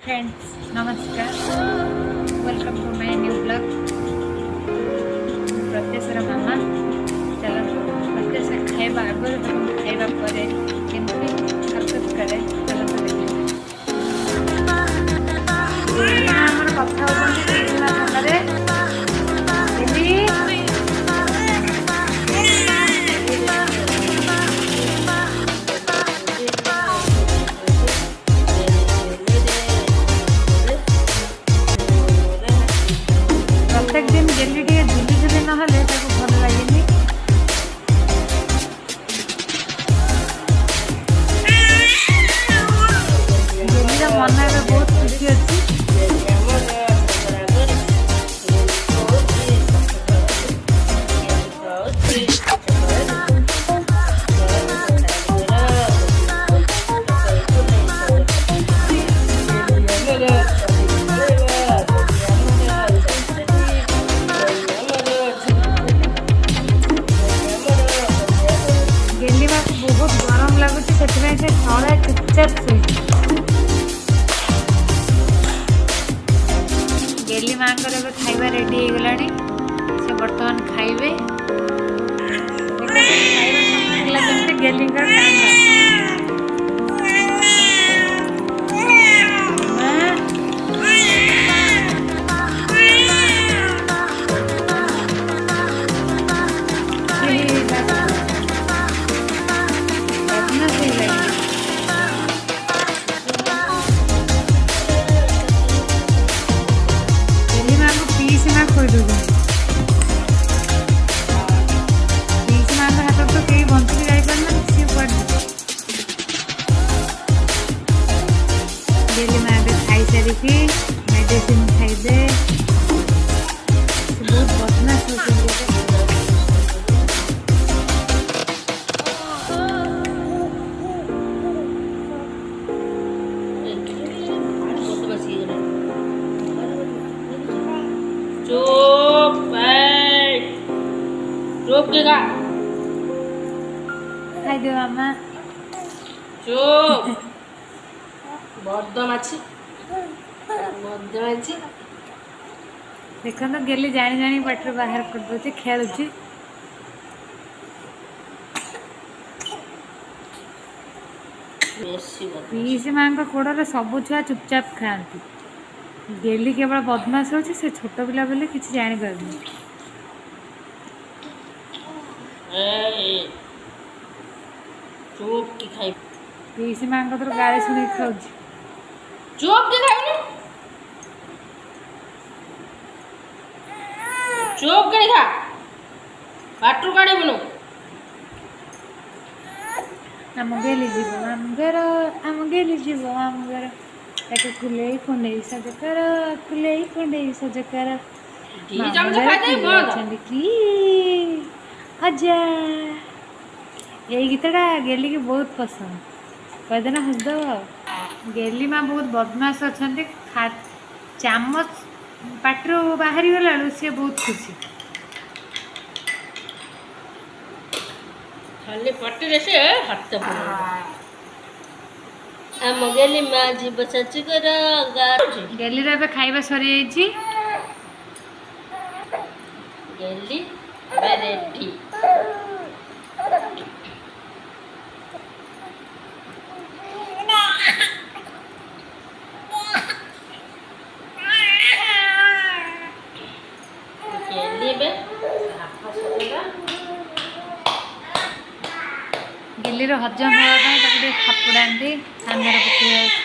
friends नमस्कार welcome to my new blog प्रत्येशर मामा चलो प्रत्येश खाइबा आगे खाइबा पर केमती हरकत करे चलो देखिए कथा प्रत्येक दिन डेली टे झुली ना भल लगे डेली मन ए बहुत खुशी अच्छी बहुत गरम लगुच से तले चुपचाप गेली माँ खाइबा रेडी हो गला से बर्तमान खाइबे गेली मेडिसिन खाइदे बहुत बदमाश चुप के खाई दे मामा चुप बदमाशी देख तो गेली जानी जानी पटर बाहर कर दे खेलुची पीसी माँ कोड़े सब छुआ चुपचाप खाती गेली केवल बदमाश हो छोट पिला बोले किसी जानी पारनी चुप की खाई पीसी माँ तो गाड़ी शुणी खाऊ चुप की खाई चुप कर खा बाटू काढ़ी बुनु आम गेली जीव आम गेली जीव आम घर ताके खुले कुंडे सज कर खुले कुंडे सज कर की अजा ये गीतटा गेली की बहुत पसंद कहदेना हसद गेली माँ बहुत बदमाश अच्छा चामच पाटर बाहर गला सी बहुत खुशी खाली पट्टी से हाथ आम गेली माँ जीव सच कर गेली रे खाइबा सरी जाइए गेली रेडी गेली हजम होगा खापुड़ा कांदर पकड़